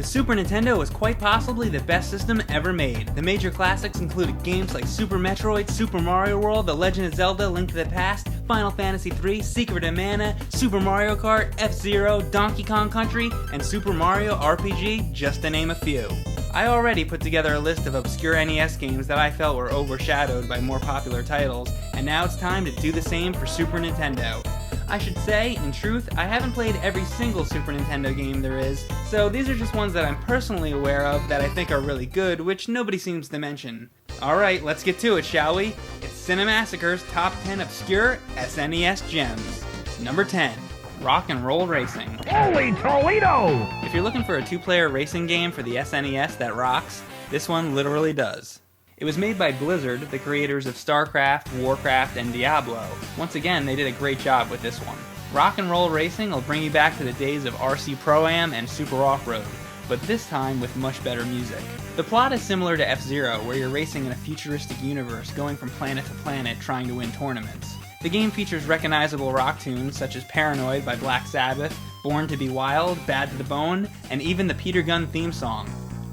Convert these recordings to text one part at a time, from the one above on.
The Super Nintendo was quite possibly the best system ever made. The major classics included games like Super Metroid, Super Mario World, The Legend of Zelda, Link to the Past, Final Fantasy III, Secret of Mana, Super Mario Kart, F-Zero, Donkey Kong Country, and Super Mario RPG, just to name a few. I already put together a list of obscure NES games that I felt were overshadowed by more popular titles, and now it's time to do the same for Super Nintendo. I should say, in truth, I haven't played every single Super Nintendo game there is, so these are just ones that I'm personally aware of that I think are really good, which nobody seems to mention. Alright, let's get to it, shall we? It's Cinemassacre's Top 10 Obscure SNES Gems. Number 10. Rock and Roll Racing. Holy Toledo! If you're looking for a two-player racing game for the SNES that rocks, this one literally does. It was made by Blizzard, the creators of StarCraft, Warcraft, and Diablo. Once again, they did a great job with this one. Rock and Roll Racing will bring you back to the days of RC Pro-Am and Super Off-Road, but this time with much better music. The plot is similar to F-Zero, where you're racing in a futuristic universe, going from planet to planet trying to win tournaments. The game features recognizable rock tunes such as Paranoid by Black Sabbath, Born to be Wild, Bad to the Bone, and even the Peter Gunn theme song.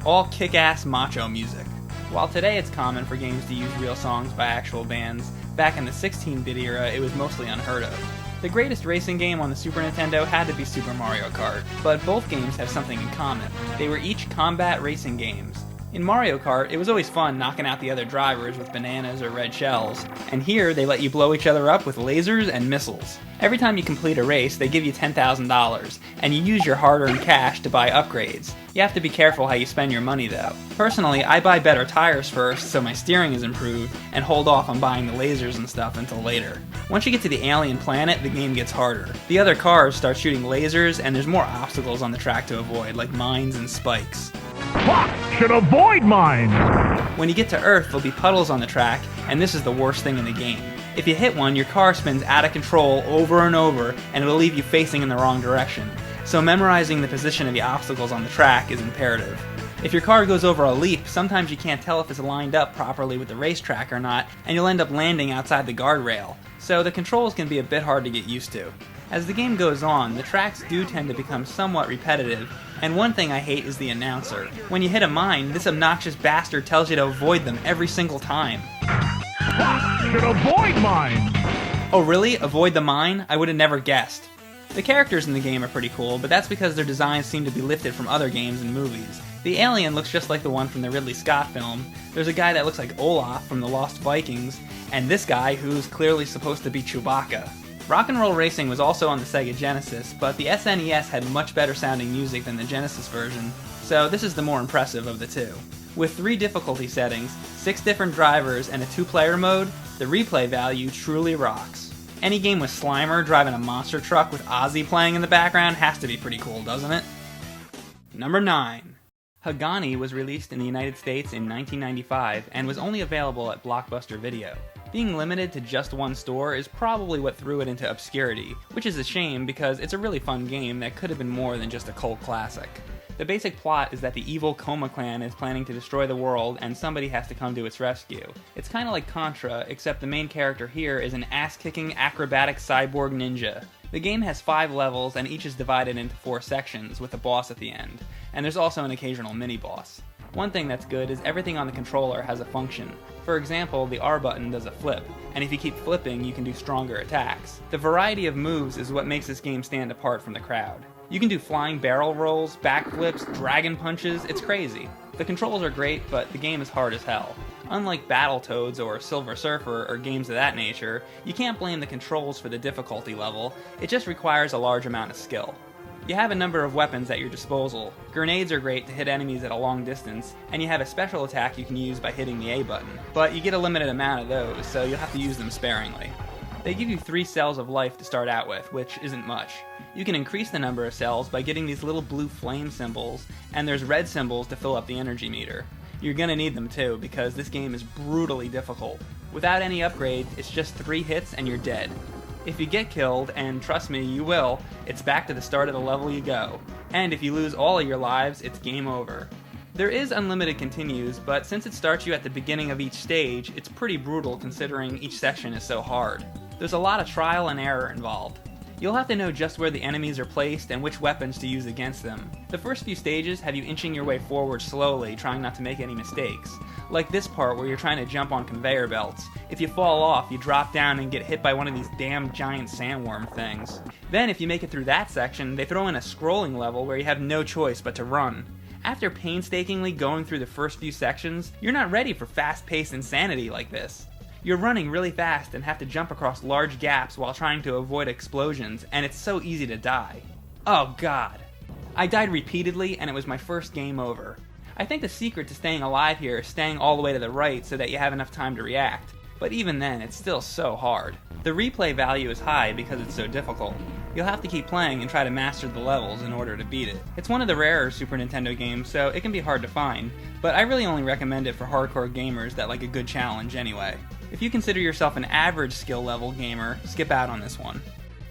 All kick-ass macho music. While today it's common for games to use real songs by actual bands, back in the 16-bit era it was mostly unheard of. The greatest racing game on the Super Nintendo had to be Super Mario Kart, but both games have something in common. They were each combat racing games. In Mario Kart, it was always fun knocking out the other drivers with bananas or red shells, and here they let you blow each other up with lasers and missiles. Every time you complete a race, they give you $10,000, and you use your hard-earned cash to buy upgrades. You have to be careful how you spend your money though. Personally, I buy better tires first so my steering is improved, and hold off on buying the lasers and stuff until later. Once you get to the alien planet, the game gets harder. The other cars start shooting lasers, and there's more obstacles on the track to avoid, like mines and spikes. Fox should avoid mines! When you get to Earth, there'll be puddles on the track, and this is the worst thing in the game. If you hit one, your car spins out of control over and over, and it'll leave you facing in the wrong direction. So memorizing the position of the obstacles on the track is imperative. If your car goes over a leap, sometimes you can't tell if it's lined up properly with the racetrack or not, and you'll end up landing outside the guardrail. So the controls can be a bit hard to get used to. As the game goes on, the tracks do tend to become somewhat repetitive, and one thing I hate is the announcer. When you hit a mine, this obnoxious bastard tells you to avoid them every single time. Fox should avoid mines! Oh really? Avoid the mine? I would have never guessed. The characters in the game are pretty cool, but that's because their designs seem to be lifted from other games and movies. The alien looks just like the one from the Ridley Scott film, there's a guy that looks like Olaf from The Lost Vikings, and this guy who's clearly supposed to be Chewbacca. Rock and Roll Racing was also on the Sega Genesis, but the SNES had much better sounding music than the Genesis version, so this is the more impressive of the two. With 3 difficulty settings, 6 different drivers, and a 2-player mode, the replay value truly rocks. Any game with Slimer driving a monster truck with Ozzy playing in the background has to be pretty cool, doesn't it? Number 9. Hagane was released in the United States in 1995 and was only available at Blockbuster Video. Being limited to just one store is probably what threw it into obscurity, which is a shame because it's a really fun game that could have been more than just a cult classic. The basic plot is that the evil Coma clan is planning to destroy the world and somebody has to come to its rescue. It's kinda like Contra, except the main character here is an ass-kicking acrobatic cyborg ninja. The game has 5 levels and each is divided into 4 sections with a boss at the end, and there's also an occasional mini-boss. One thing that's good is everything on the controller has a function. For example, the R button does a flip, and if you keep flipping, you can do stronger attacks. The variety of moves is what makes this game stand apart from the crowd. You can do flying barrel rolls, backflips, dragon punches, it's crazy. The controls are great, but the game is hard as hell. Unlike Battletoads or Silver Surfer or games of that nature, you can't blame the controls for the difficulty level, it just requires a large amount of skill. You have a number of weapons at your disposal. Grenades are great to hit enemies at a long distance, and you have a special attack you can use by hitting the A button. But you get a limited amount of those, so you'll have to use them sparingly. They give you 3 cells of life to start out with, which isn't much. You can increase the number of cells by getting these little blue flame symbols, and there's red symbols to fill up the energy meter. You're gonna need them too, because this game is brutally difficult. Without any upgrade, it's just 3 hits and you're dead. If you get killed, and trust me, you will, it's back to the start of the level you go. And if you lose all of your lives, it's game over. There is unlimited continues, but since it starts you at the beginning of each stage, it's pretty brutal considering each section is so hard. There's a lot of trial and error involved. You'll have to know just where the enemies are placed and which weapons to use against them. The first few stages have you inching your way forward slowly, trying not to make any mistakes. Like this part where you're trying to jump on conveyor belts. If you fall off, you drop down and get hit by one of these damn giant sandworm things. Then if you make it through that section, they throw in a scrolling level where you have no choice but to run. After painstakingly going through the first few sections, you're not ready for fast-paced insanity like this. You're running really fast and have to jump across large gaps while trying to avoid explosions, and it's so easy to die. Oh god. I died repeatedly, and it was my first game over. I think the secret to staying alive here is staying all the way to the right so that you have enough time to react. But even then, it's still so hard. The replay value is high because it's so difficult. You'll have to keep playing and try to master the levels in order to beat it. It's one of the rarer Super Nintendo games, so it can be hard to find, but I really only recommend it for hardcore gamers that like a good challenge anyway. If you consider yourself an average skill level gamer, skip out on this one.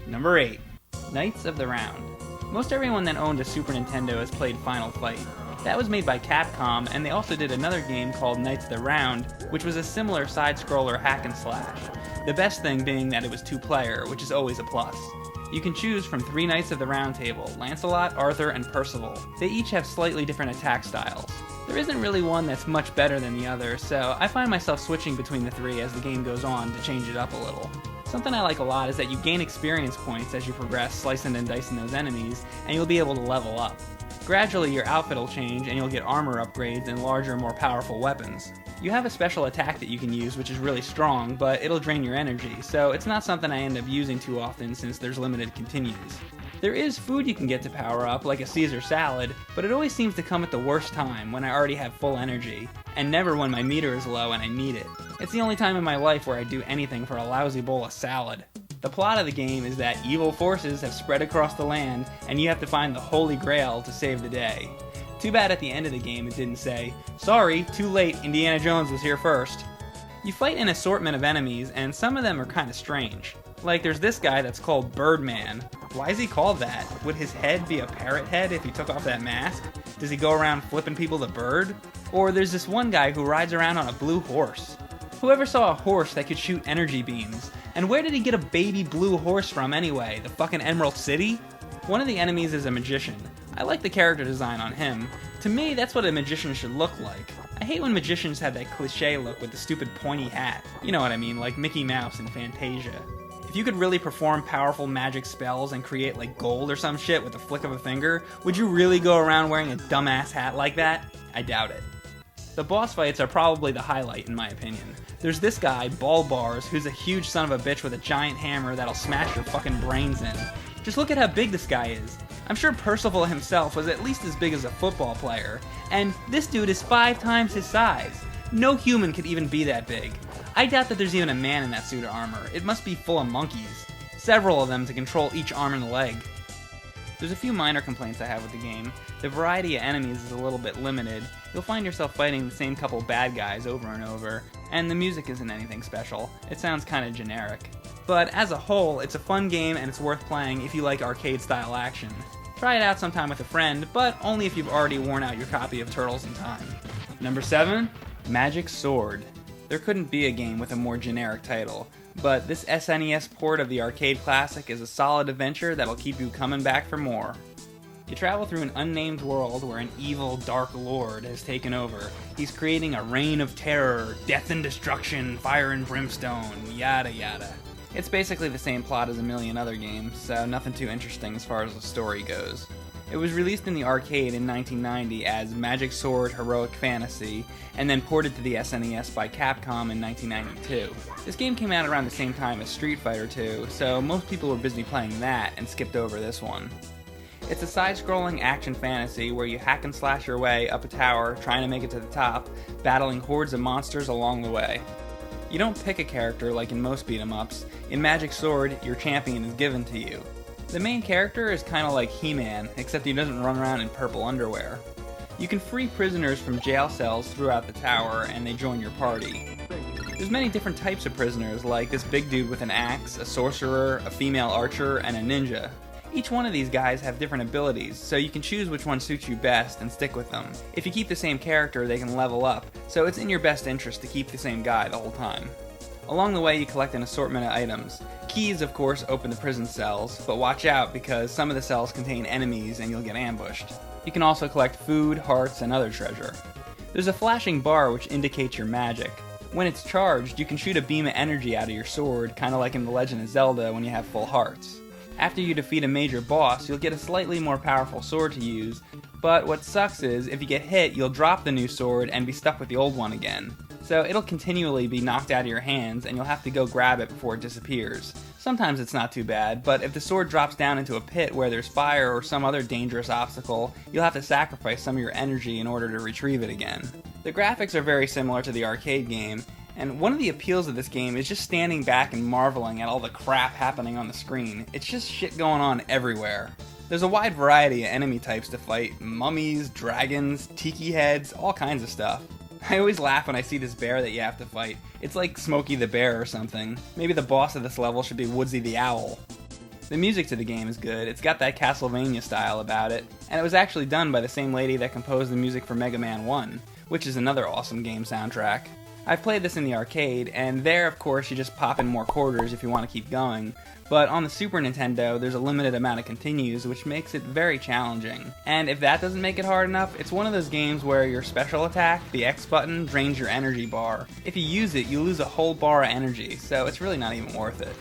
Number 8. Knights of the Round. Most everyone that owned a Super Nintendo has played Final Fight. That was made by Capcom, and they also did another game called Knights of the Round, which was a similar side-scroller hack and slash. The best thing being that it was 2-player, which is always a plus. You can choose from 3 Knights of the Round Table, Lancelot, Arthur, and Percival. They each have slightly different attack styles. There isn't really one that's much better than the other, so I find myself switching between the 3 as the game goes on to change it up a little. Something I like a lot is that you gain experience points as you progress, slicing and dicing those enemies, and you'll be able to level up. Gradually, your outfit will change and you'll get armor upgrades and larger, more powerful weapons. You have a special attack that you can use which is really strong, but it'll drain your energy, so it's not something I end up using too often since there's limited continues. There is food you can get to power up, like a Caesar salad, but it always seems to come at the worst time, when I already have full energy, and never when my meter is low and I need it. It's the only time in my life where I do anything for a lousy bowl of salad. The plot of the game is that evil forces have spread across the land, and you have to find the Holy Grail to save the day. Too bad at the end of the game it didn't say, "Sorry, too late, Indiana Jones was here first." You fight an assortment of enemies, and some of them are kinda strange. Like, there's this guy that's called Birdman. Why is he called that? Would his head be a parrot head if he took off that mask? Does he go around flipping people the bird? Or there's this one guy who rides around on a blue horse. Whoever saw a horse that could shoot energy beams? And where did he get a baby blue horse from anyway? The fucking Emerald City? One of the enemies is a magician. I like the character design on him. To me, that's what a magician should look like. I hate when magicians have that cliche look with the stupid pointy hat. You know what I mean, like Mickey Mouse in Fantasia. If you could really perform powerful magic spells and create like gold or some shit with the flick of a finger, would you really go around wearing a dumbass hat like that? I doubt it. The boss fights are probably the highlight in my opinion. There's this guy, Ball Bars, who's a huge son of a bitch with a giant hammer that'll smash your fucking brains in. Just look at how big this guy is. I'm sure Percival himself was at least as big as a football player, and this dude is 5 times his size. No human could even be that big. I doubt that there's even a man in that suit of armor. It must be full of monkeys. Several of them to control each arm and leg. There's a few minor complaints I have with the game. The variety of enemies is a little bit limited. You'll find yourself fighting the same couple bad guys over and over, and the music isn't anything special. It sounds kinda generic. But as a whole, it's a fun game and it's worth playing if you like arcade-style action. Try it out sometime with a friend, but only if you've already worn out your copy of Turtles in Time. Number 7, Magic Sword. There couldn't be a game with a more generic title, but this SNES port of the arcade classic is a solid adventure that'll keep you coming back for more. You travel through an unnamed world where an evil Dark Lord has taken over. He's creating a reign of terror, death and destruction, fire and brimstone, yada yada. It's basically the same plot as a million other games, so nothing too interesting as far as the story goes. It was released in the arcade in 1990 as Magic Sword Heroic Fantasy, and then ported to the SNES by Capcom in 1992. This game came out around the same time as Street Fighter 2, so most people were busy playing that and skipped over this one. It's a side-scrolling action fantasy where you hack and slash your way up a tower, trying to make it to the top, battling hordes of monsters along the way. You don't pick a character like in most beat-em-ups. In Magic Sword, your champion is given to you. The main character is kinda like He-Man, except he doesn't run around in purple underwear. You can free prisoners from jail cells throughout the tower, and they join your party. There's many different types of prisoners, like this big dude with an axe, a sorcerer, a female archer, and a ninja. Each one of these guys have different abilities, so you can choose which one suits you best and stick with them. If you keep the same character, they can level up, so it's in your best interest to keep the same guy the whole time. Along the way, you collect an assortment of items. Keys, of course, open the prison cells, but watch out because some of the cells contain enemies and you'll get ambushed. You can also collect food, hearts, and other treasure. There's a flashing bar which indicates your magic. When it's charged, you can shoot a beam of energy out of your sword, kinda like in The Legend of Zelda when you have full hearts. After you defeat a major boss, you'll get a slightly more powerful sword to use, but what sucks is, if you get hit, you'll drop the new sword and be stuck with the old one again. So it'll continually be knocked out of your hands, and you'll have to go grab it before it disappears. Sometimes it's not too bad, but if the sword drops down into a pit where there's fire or some other dangerous obstacle, you'll have to sacrifice some of your energy in order to retrieve it again. The graphics are very similar to the arcade game, and one of the appeals of this game is just standing back and marveling at all the crap happening on the screen. It's just shit going on everywhere. There's a wide variety of enemy types to fight: mummies, dragons, tiki heads, all kinds of stuff. I always laugh when I see this bear that you have to fight. It's like Smokey the Bear or something. Maybe the boss of this level should be Woodsy the Owl. The music to the game is good. It's got that Castlevania style about it, and it was actually done by the same lady that composed the music for Mega Man 1, which is another awesome game soundtrack. I've played this in the arcade, and there, of course, you just pop in more quarters if you want to keep going, but on the Super Nintendo, there's a limited amount of continues, which makes it very challenging. And if that doesn't make it hard enough, it's one of those games where your special attack, the X button, drains your energy bar. If you use it, you lose a whole bar of energy, so it's really not even worth it.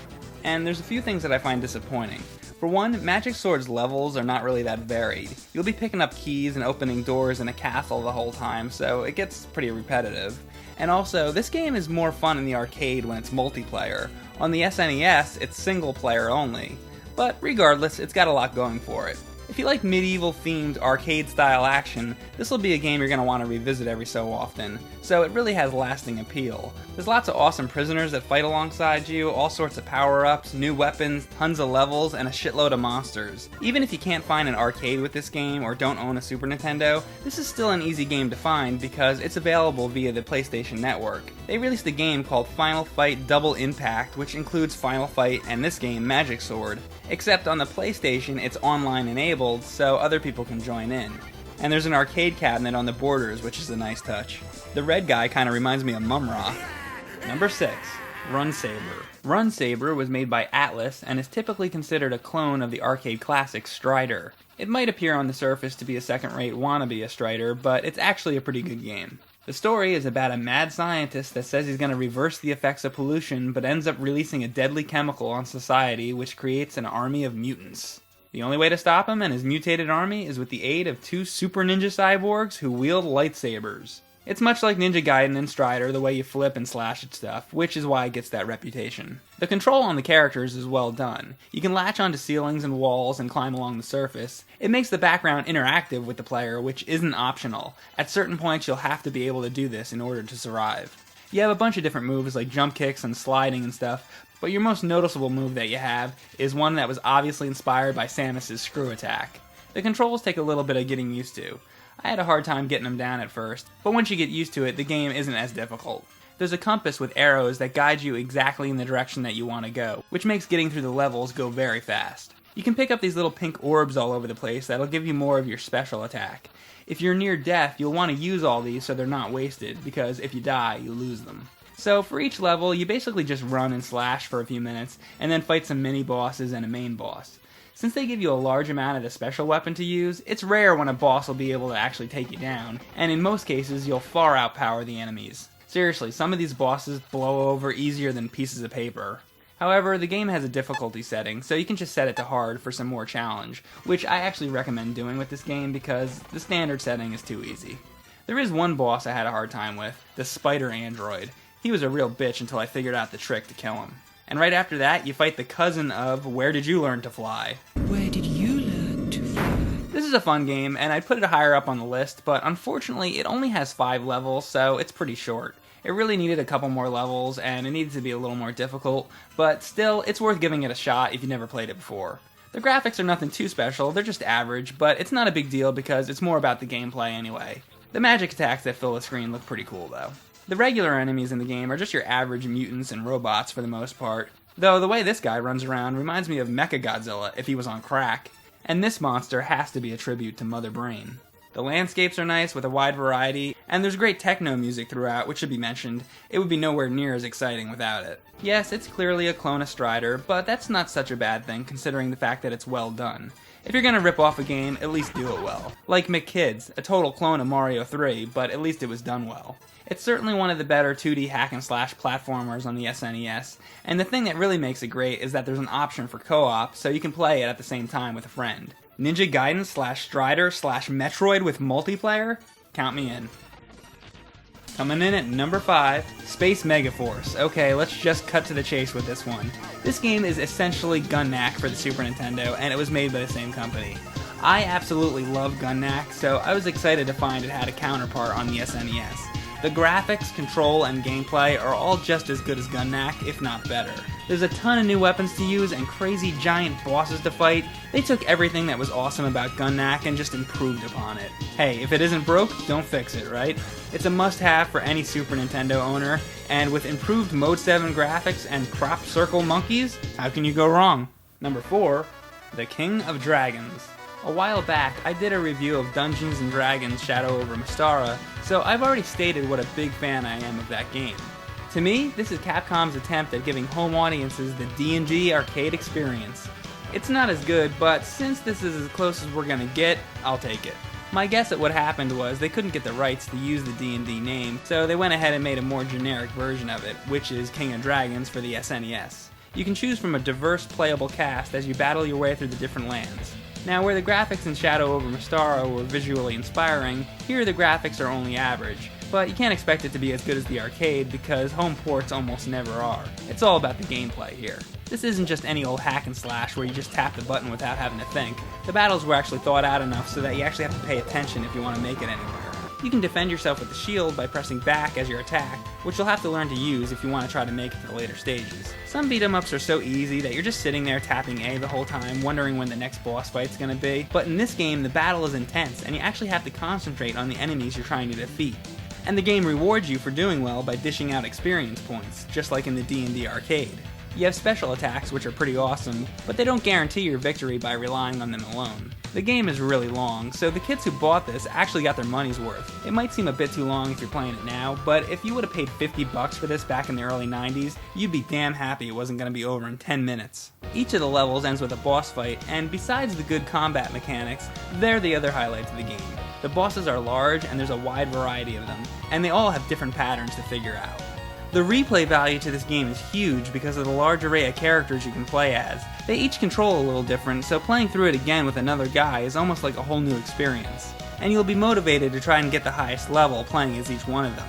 And there's a few things that I find disappointing. For one, Magic Sword's levels are not really that varied. You'll be picking up keys and opening doors in a castle the whole time, so it gets pretty repetitive. And also, this game is more fun in the arcade when it's multiplayer. On the SNES, it's single player only. But regardless, it's got a lot going for it. If you like medieval-themed arcade-style action, this will be a game you're going to want to revisit every so often, so it really has lasting appeal. There's lots of awesome prisoners that fight alongside you, all sorts of power-ups, new weapons, tons of levels, and a shitload of monsters. Even if you can't find an arcade with this game or don't own a Super Nintendo, this is still an easy game to find because it's available via the PlayStation Network. They released a game called Final Fight Double Impact, which includes Final Fight and this game, Magic Sword. Except on the PlayStation, it's online enabled, so other people can join in. And there's an arcade cabinet on the borders, which is a nice touch. The red guy kinda reminds me of Mumra. Number 6. Run Saber. Run Saber was made by Atlas and is typically considered a clone of the arcade classic Strider. It might appear on the surface to be a second-rate wannabe of Strider, but it's actually a pretty good game. The story is about a mad scientist that says he's going to reverse the effects of pollution, but ends up releasing a deadly chemical on society which creates an army of mutants. The only way to stop him and his mutated army is with the aid of 2 super ninja cyborgs who wield lightsabers. It's much like Ninja Gaiden and Strider, the way you flip and slash at stuff, which is why it gets that reputation. The control on the characters is well done. You can latch onto ceilings and walls and climb along the surface. It makes the background interactive with the player, which isn't optional. At certain points you'll have to be able to do this in order to survive. You have a bunch of different moves like jump kicks and sliding and stuff, but your most noticeable move that you have is one that was obviously inspired by Samus's screw attack. The controls take a little bit of getting used to. I had a hard time getting them down at first, but once you get used to it, the game isn't as difficult. There's a compass with arrows that guide you exactly in the direction that you want to go, which makes getting through the levels go very fast. You can pick up these little pink orbs all over the place that'll give you more of your special attack. If you're near death, you'll want to use all these so they're not wasted, because if you die, you lose them. So for each level, you basically just run and slash for a few minutes, and then fight some mini-bosses and a main boss. Since they give you a large amount of the special weapon to use, it's rare when a boss will be able to actually take you down, and in most cases, you'll far outpower the enemies. Seriously, some of these bosses blow over easier than pieces of paper. However, the game has a difficulty setting, so you can just set it to hard for some more challenge, which I actually recommend doing with this game because the standard setting is too easy. There is one boss I had a hard time with, the Spider Android. He was a real bitch until I figured out the trick to kill him. And right after that, you fight the cousin of Where Did You Learn to Fly? Where did you learn to fly? This is a fun game, and I'd put it higher up on the list, but unfortunately it only has 5 levels, so it's pretty short. It really needed a couple more levels, and it needed to be a little more difficult, but still, it's worth giving it a shot if you've never played it before. The graphics are nothing too special, they're just average, but it's not a big deal because it's more about the gameplay anyway. The magic attacks that fill the screen look pretty cool though. The regular enemies in the game are just your average mutants and robots for the most part, though the way this guy runs around reminds me of Mechagodzilla if he was on crack, and this monster has to be a tribute to Mother Brain. The landscapes are nice with a wide variety, and there's great techno music throughout, which should be mentioned. It would be nowhere near as exciting without it. Yes, it's clearly a clone of Strider, but that's not such a bad thing considering the fact that it's well done. If you're gonna rip off a game, at least do it well. Like McKids, a total clone of Mario 3, but at least it was done well. It's certainly one of the better 2D hack-and-slash platformers on the SNES, and the thing that really makes it great is that there's an option for co-op, so you can play it at the same time with a friend. Ninja Gaiden / Strider / Metroid with multiplayer? Count me in. Coming in at number 5, Space Megaforce. Okay, let's just cut to the chase with this one. This game is essentially Gun-Knack for the Super Nintendo, and it was made by the same company. I absolutely love Gun-Knack, so I was excited to find it had a counterpart on the SNES. The graphics, control, and gameplay are all just as good as Gun-Knack, if not better. There's a ton of new weapons to use and crazy giant bosses to fight. They took everything that was awesome about Gun-Knack and just improved upon it. Hey, if it isn't broke, don't fix it, right? It's a must-have for any Super Nintendo owner, and with improved Mode 7 graphics and crop circle monkeys, how can you go wrong? Number 4, The King of Dragons. A while back, I did a review of Dungeons & Dragons Shadow over Mystara, so I've already stated what a big fan I am of that game. To me, this is Capcom's attempt at giving home audiences the D&D arcade experience. It's not as good, but since this is as close as we're gonna get, I'll take it. My guess at what happened was they couldn't get the rights to use the D&D name, so they went ahead and made a more generic version of it, which is King of Dragons for the SNES. You can choose from a diverse playable cast as you battle your way through the different lands. Now, where the graphics in Shadow over Mystara were visually inspiring, here the graphics are only average. But you can't expect it to be as good as the arcade because home ports almost never are. It's all about the gameplay here. This isn't just any old hack and slash where you just tap the button without having to think. The battles were actually thought out enough so that you actually have to pay attention if you want to make it anywhere. You can defend yourself with the shield by pressing back as your attack, which you'll have to learn to use if you want to try to make it to the later stages. Some beat-em-ups are so easy that you're just sitting there tapping A the whole time, wondering when the next boss fight's gonna be. But in this game, the battle is intense, and you actually have to concentrate on the enemies you're trying to defeat. And the game rewards you for doing well by dishing out experience points, just like in the D&D arcade. You have special attacks, which are pretty awesome, but they don't guarantee your victory by relying on them alone. The game is really long, so the kids who bought this actually got their money's worth. It might seem a bit too long if you're playing it now, but if you would have paid $50 for this back in the early 90s, you'd be damn happy it wasn't going to be over in 10 minutes. Each of the levels ends with a boss fight, and besides the good combat mechanics, they're the other highlights of the game. The bosses are large, and there's a wide variety of them, and they all have different patterns to figure out. The replay value to this game is huge because of the large array of characters you can play as. They each control a little different, so playing through it again with another guy is almost like a whole new experience. And you'll be motivated to try and get the highest level playing as each one of them.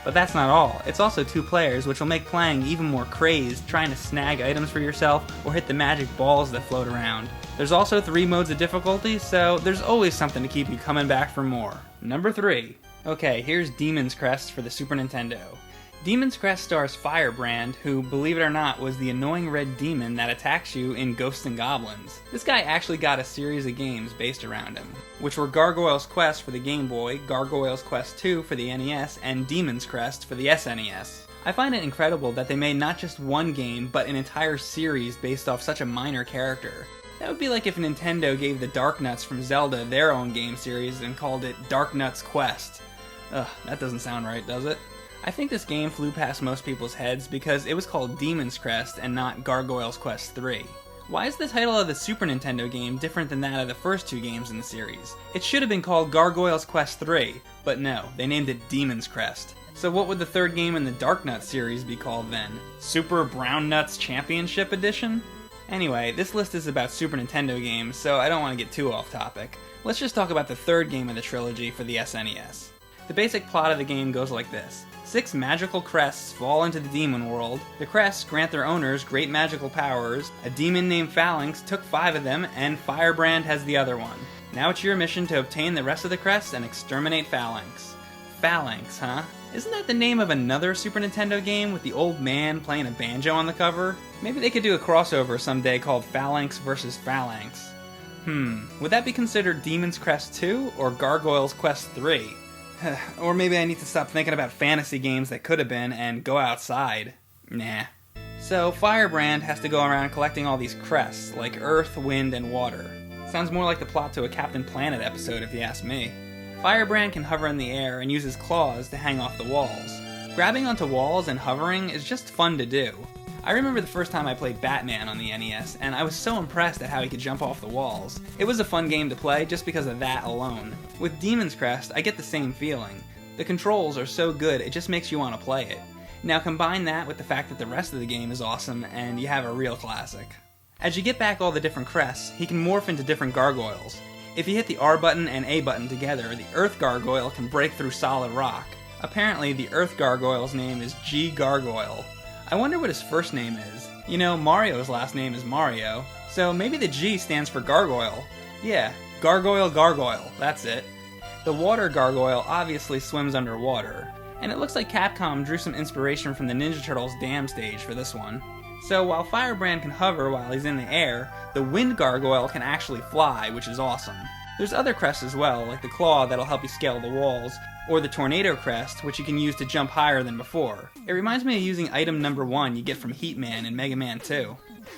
But that's not all. It's also 2 players, which will make playing even more crazed, trying to snag items for yourself or hit the magic balls that float around. There's also 3 modes of difficulty, so there's always something to keep you coming back for more. Number 3. Okay, here's Demon's Crest for the Super Nintendo. Demon's Crest stars Firebrand, who, believe it or not, was the annoying red demon that attacks you in Ghosts and Goblins. This guy actually got a series of games based around him, which were Gargoyle's Quest for the Game Boy, Gargoyle's Quest 2 for the NES, and Demon's Crest for the SNES. I find it incredible that they made not just one game, but an entire series based off such a minor character. That would be like if Nintendo gave the Darknuts from Zelda their own game series and called it Darknuts Quest. Ugh, that doesn't sound right, does it? I think this game flew past most people's heads because it was called Demon's Crest and not Gargoyle's Quest 3. Why is the title of the Super Nintendo game different than that of the first 2 games in the series? It should have been called Gargoyle's Quest 3, but no, they named it Demon's Crest. So what would the 3rd game in the Darknuts series be called then? Super Brown Nuts Championship Edition? Anyway, this list is about Super Nintendo games, so I don't want to get too off topic. Let's just talk about the 3rd game of the trilogy for the SNES. The basic plot of the game goes like this. 6 magical crests fall into the demon world. The crests grant their owners great magical powers. A demon named Phalanx took 5 of them, and Firebrand has the other one. Now it's your mission to obtain the rest of the crests and exterminate Phalanx. Phalanx, huh? Isn't that the name of another Super Nintendo game with the old man playing a banjo on the cover? Maybe they could do a crossover someday called Phalanx vs. Phalanx. Would that be considered Demon's Crest 2 or Gargoyle's Quest 3? Or maybe I need to stop thinking about fantasy games that could have been and go outside. Nah. So Firebrand has to go around collecting all these crests, like Earth, Wind, and Water. Sounds more like the plot to a Captain Planet episode if you ask me. Firebrand can hover in the air and use his claws to hang off the walls. Grabbing onto walls and hovering is just fun to do. I remember the first time I played Batman on the NES, and I was so impressed at how he could jump off the walls. It was a fun game to play just because of that alone. With Demon's Crest, I get the same feeling. The controls are so good, it just makes you want to play it. Now combine that with the fact that the rest of the game is awesome, and you have a real classic. As you get back all the different crests, he can morph into different gargoyles. If you hit the R button and A button together, the Earth Gargoyle can break through solid rock. Apparently, the Earth Gargoyle's name is G Gargoyle. I wonder what his first name is. You know, Mario's last name is Mario, so maybe the G stands for Gargoyle. Yeah, Gargoyle Gargoyle, that's it. The Water Gargoyle obviously swims underwater, and it looks like Capcom drew some inspiration from the Ninja Turtles Dam stage for this one. So while Firebrand can hover while he's in the air, the Wind Gargoyle can actually fly, which is awesome. There's other crests as well, like the Claw that'll help you scale the walls, or the Tornado Crest, which you can use to jump higher than before. It reminds me of using item number 1 you get from Heatman in Mega Man 2.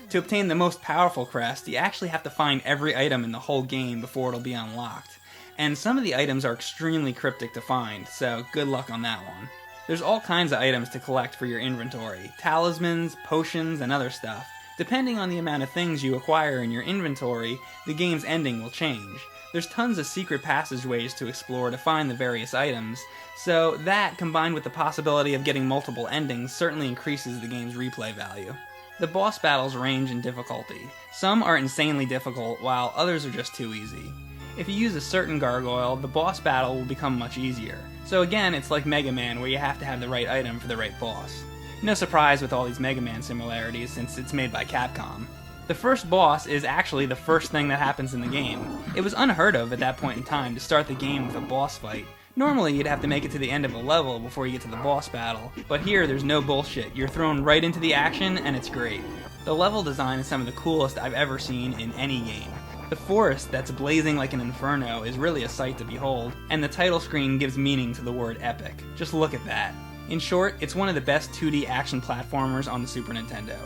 To obtain the most powerful crest, you actually have to find every item in the whole game before it'll be unlocked. And some of the items are extremely cryptic to find, so good luck on that one. There's all kinds of items to collect for your inventory, talismans, potions, and other stuff. Depending on the amount of things you acquire in your inventory, the game's ending will change. There's tons of secret passageways to explore to find the various items, so that, combined with the possibility of getting multiple endings, certainly increases the game's replay value. The boss battles range in difficulty. Some are insanely difficult, while others are just too easy. If you use a certain gargoyle, the boss battle will become much easier. So again, it's like Mega Man, where you have to have the right item for the right boss. No surprise with all these Mega Man similarities, since it's made by Capcom. The first boss is actually the first thing that happens in the game. It was unheard of at that point in time to start the game with a boss fight. Normally you'd have to make it to the end of a level before you get to the boss battle, but here there's no bullshit. You're thrown right into the action and it's great. The level design is some of the coolest I've ever seen in any game. The forest that's blazing like an inferno is really a sight to behold, and the title screen gives meaning to the word epic. Just look at that. In short, it's one of the best 2D action platformers on the Super Nintendo.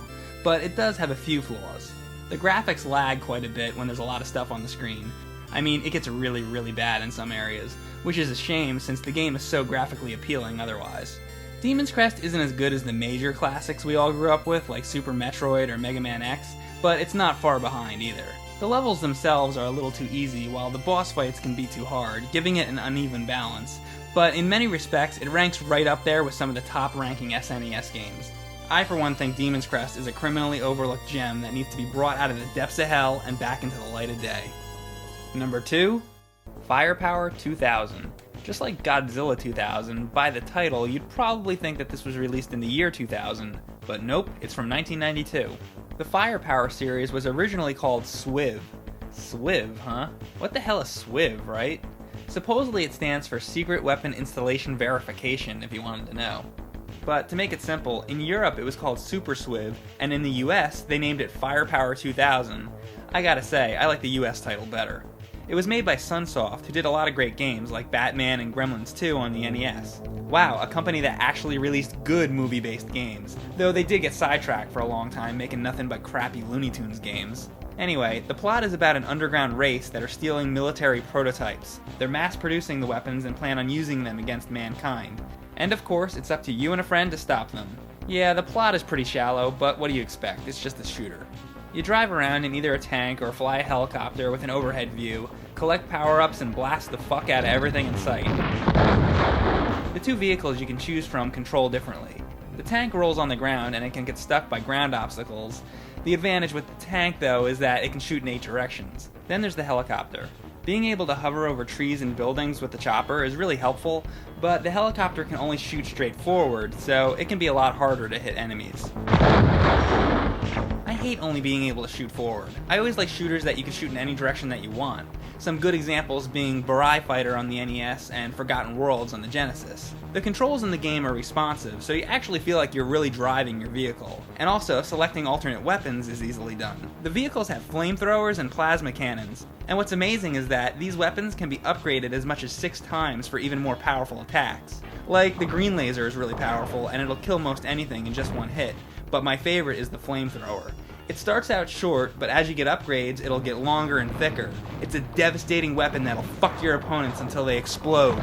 But it does have a few flaws. The graphics lag quite a bit when there's a lot of stuff on the screen. I mean, it gets really bad in some areas, which is a shame since the game is so graphically appealing otherwise. Demon's Crest isn't as good as the major classics we all grew up with, like Super Metroid or Mega Man X, but it's not far behind either. The levels themselves are a little too easy, while the boss fights can be too hard, giving it an uneven balance, but in many respects, it ranks right up there with some of the top-ranking SNES games. I, for one, think Demon's Crest is a criminally overlooked gem that needs to be brought out of the depths of hell and back into the light of day. Number 2, Firepower 2000. Just like Godzilla 2000, by the title, you'd probably think that this was released in the year 2000, but nope, it's from 1992. The Firepower series was originally called SWIV. SWIV, huh? What the hell is SWIV, right? Supposedly it stands for Secret Weapon Installation Verification, if you wanted to know. But to make it simple, in Europe it was called Super SWIV, and in the US they named it Firepower 2000. I gotta say, I like the US title better. It was made by Sunsoft, who did a lot of great games like Batman and Gremlins 2 on the NES. Wow, a company that actually released good movie-based games, though they did get sidetracked for a long time making nothing but crappy Looney Tunes games. Anyway, the plot is about an underground race that are stealing military prototypes. They're mass-producing the weapons and plan on using them against mankind. And of course, it's up to you and a friend to stop them. Yeah, the plot is pretty shallow, but what do you expect? It's just a shooter. You drive around in either a tank or fly a helicopter with an overhead view, collect power-ups, and blast the fuck out of everything in sight. The two vehicles you can choose from control differently. The tank rolls on the ground and it can get stuck by ground obstacles. The advantage with the tank, though, is that it can shoot in 8 directions. Then there's the helicopter. Being able to hover over trees and buildings with the chopper is really helpful, but the helicopter can only shoot straight forward, so it can be a lot harder to hit enemies. I hate only being able to shoot forward. I always like shooters that you can shoot in any direction that you want. Some good examples being Barai Fighter on the NES and Forgotten Worlds on the Genesis. The controls in the game are responsive, so you actually feel like you're really driving your vehicle. And also, selecting alternate weapons is easily done. The vehicles have flamethrowers and plasma cannons, and what's amazing is that these weapons can be upgraded as much as 6 times for even more powerful attacks. Like, the green laser is really powerful, and it'll kill most anything in just one hit, but my favorite is the flamethrower. It starts out short, but as you get upgrades, it'll get longer and thicker. It's a devastating weapon that'll fuck your opponents until they explode.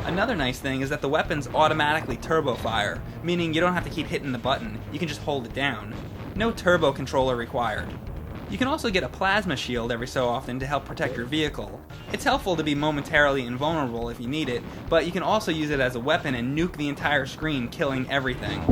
Another nice thing is that the weapons automatically turbo fire, meaning you don't have to keep hitting the button, you can just hold it down. No turbo controller required. You can also get a plasma shield every so often to help protect your vehicle. It's helpful to be momentarily invulnerable if you need it, but you can also use it as a weapon and nuke the entire screen, killing everything.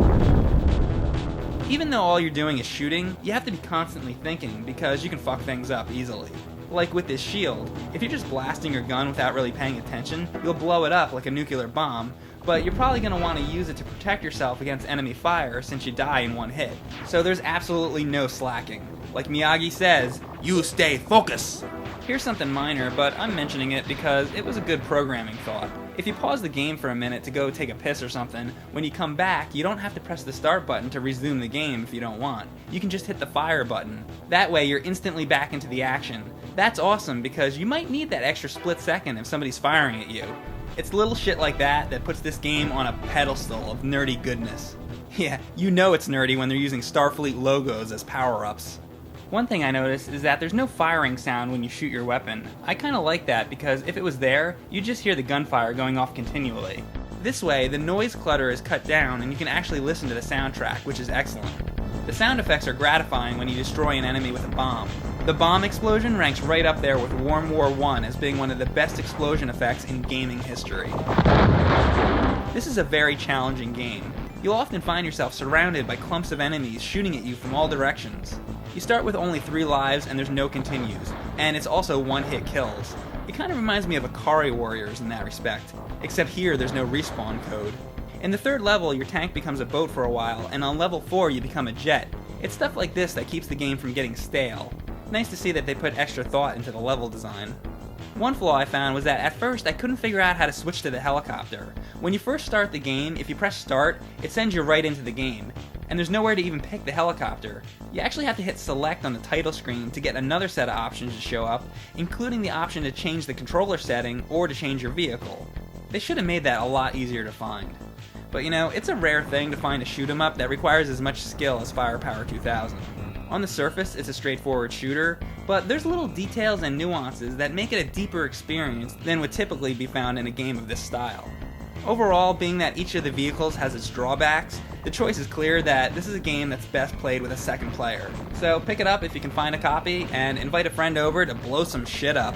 Even though all you're doing is shooting, you have to be constantly thinking because you can fuck things up easily. Like with this shield, if you're just blasting your gun without really paying attention, you'll blow it up like a nuclear bomb, but you're probably going to want to use it to protect yourself against enemy fire since you die in one hit. So there's absolutely no slacking. Like Miyagi says, you stay focused! Here's something minor, but I'm mentioning it because it was a good programming thought. If you pause the game for a minute to go take a piss or something, when you come back, you don't have to press the start button to resume the game if you don't want. You can just hit the fire button. That way you're instantly back into the action. That's awesome because you might need that extra split second if somebody's firing at you. It's little shit like that that puts this game on a pedestal of nerdy goodness. Yeah, you know it's nerdy when they're using Starfleet logos as power-ups. One thing I noticed is that there's no firing sound when you shoot your weapon. I kinda like that because if it was there, you'd just hear the gunfire going off continually. This way, the noise clutter is cut down and you can actually listen to the soundtrack, which is excellent. The sound effects are gratifying when you destroy an enemy with a bomb. The bomb explosion ranks right up there with World War I as being one of the best explosion effects in gaming history. This is a very challenging game. You'll often find yourself surrounded by clumps of enemies shooting at you from all directions. You start with only 3 lives and there's no continues, and it's also one-hit kills. It kind of reminds me of Akari Warriors in that respect, except here there's no respawn code. In the 3rd level, your tank becomes a boat for a while, and on level 4 you become a jet. It's stuff like this that keeps the game from getting stale. Nice to see that they put extra thought into the level design. One flaw I found was that at first I couldn't figure out how to switch to the helicopter. When you first start the game, if you press start, it sends you right into the game, and there's nowhere to even pick the helicopter. You actually have to hit select on the title screen to get another set of options to show up, including the option to change the controller setting or to change your vehicle. They should have made that a lot easier to find. But you know, it's a rare thing to find a shoot 'em up that requires as much skill as Firepower 2000. On the surface, it's a straightforward shooter, but there's little details and nuances that make it a deeper experience than would typically be found in a game of this style. Overall, being that each of the vehicles has its drawbacks, the choice is clear that this is a game that's best played with a second player. So pick it up if you can find a copy, and invite a friend over to blow some shit up.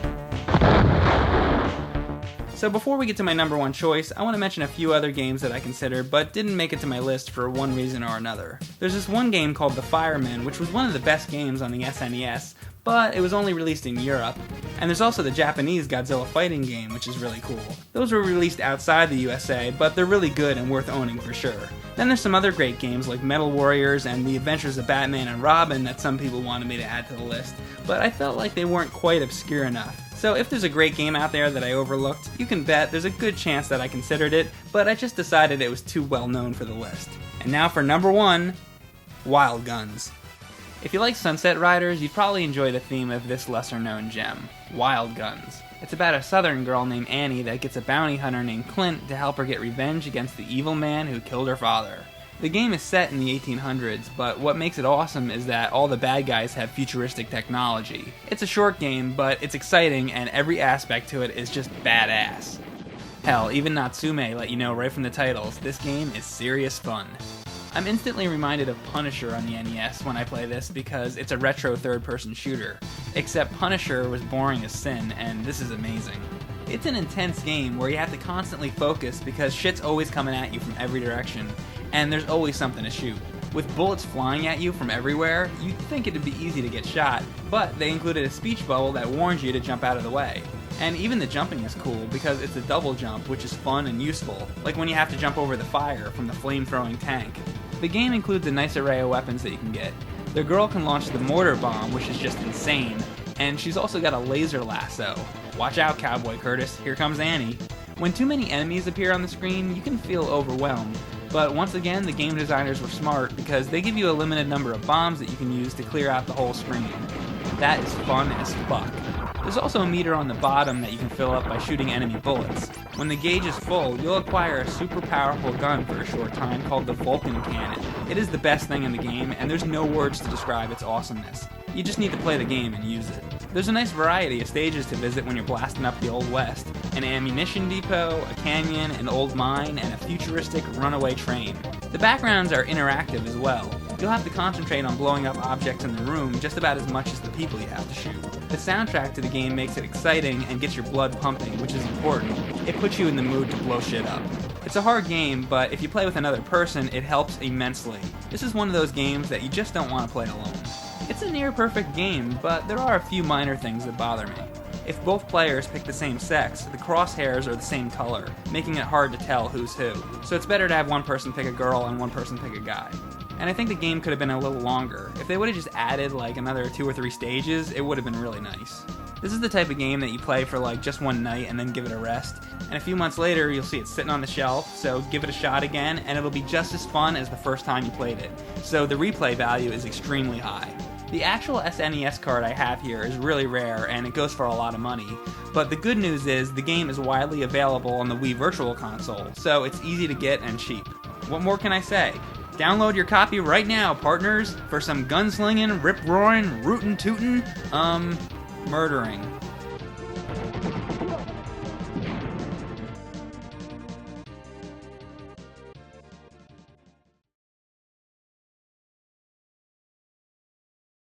So before we get to my number 1 choice, I want to mention a few other games that I considered but didn't make it to my list for one reason or another. There's this one game called The Fireman, which was one of the best games on the SNES, but it was only released in Europe. And there's also the Japanese Godzilla fighting game, which is really cool. Those were released outside the USA, but they're really good and worth owning for sure. Then there's some other great games like Metal Warriors and The Adventures of Batman and Robin that some people wanted me to add to the list, but I felt like they weren't quite obscure enough. So if there's a great game out there that I overlooked, you can bet there's a good chance that I considered it, but I just decided it was too well known for the list. And now for number 1, Wild Guns. If you like Sunset Riders, you'd probably enjoy the theme of this lesser-known gem, Wild Guns. It's about a southern girl named Annie that gets a bounty hunter named Clint to help her get revenge against the evil man who killed her father. The game is set in the 1800s, but what makes it awesome is that all the bad guys have futuristic technology. It's a short game, but it's exciting and every aspect to it is just badass. Hell, even Natsume let you know right from the titles, this game is serious fun. I'm instantly reminded of Punisher on the NES when I play this because it's a retro third-person shooter. Except Punisher was boring as sin, and this is amazing. It's an intense game where you have to constantly focus because shit's always coming at you from every direction, and there's always something to shoot. With bullets flying at you from everywhere, you'd think it'd be easy to get shot, but they included a speech bubble that warns you to jump out of the way. And even the jumping is cool because it's a double jump, which is fun and useful, like when you have to jump over the fire from the flame-throwing tank. The game includes a nice array of weapons that you can get. The girl can launch the mortar bomb, which is just insane, and she's also got a laser lasso. Watch out, Cowboy Curtis, here comes Annie. When too many enemies appear on the screen, you can feel overwhelmed, but once again, the game designers were smart because they give you a limited number of bombs that you can use to clear out the whole screen. That is fun as fuck. There's also a meter on the bottom that you can fill up by shooting enemy bullets. When the gauge is full, you'll acquire a super powerful gun for a short time called the Vulcan Cannon. It is the best thing in the game, and there's no words to describe its awesomeness. You just need to play the game and use it. There's a nice variety of stages to visit when you're blasting up the Old West. An ammunition depot, a canyon, an old mine, and a futuristic runaway train. The backgrounds are interactive as well. You'll have to concentrate on blowing up objects in the room just about as much as the people you have to shoot. The soundtrack to the game makes it exciting and gets your blood pumping, which is important. It puts you in the mood to blow shit up. It's a hard game, but if you play with another person, it helps immensely. This is one of those games that you just don't want to play alone. It's a near-perfect game, but there are a few minor things that bother me. If both players pick the same sex, the crosshairs are the same color, making it hard to tell who's who. So it's better to have one person pick a girl and one person pick a guy. And I think the game could have been a little longer. If they would have just added like another 2 or 3 stages, it would have been really nice. This is the type of game that you play for like just one night and then give it a rest. And a few months later, you'll see it sitting on the shelf, so give it a shot again, and it'll be just as fun as the first time you played it. So the replay value is extremely high. The actual SNES card I have here is really rare, and it goes for a lot of money. But the good news is, the game is widely available on the Wii Virtual Console, so it's easy to get and cheap. What more can I say? Download your copy right now, partners, for some gunslinging, rip-roaring, rootin'-tootin', murdering.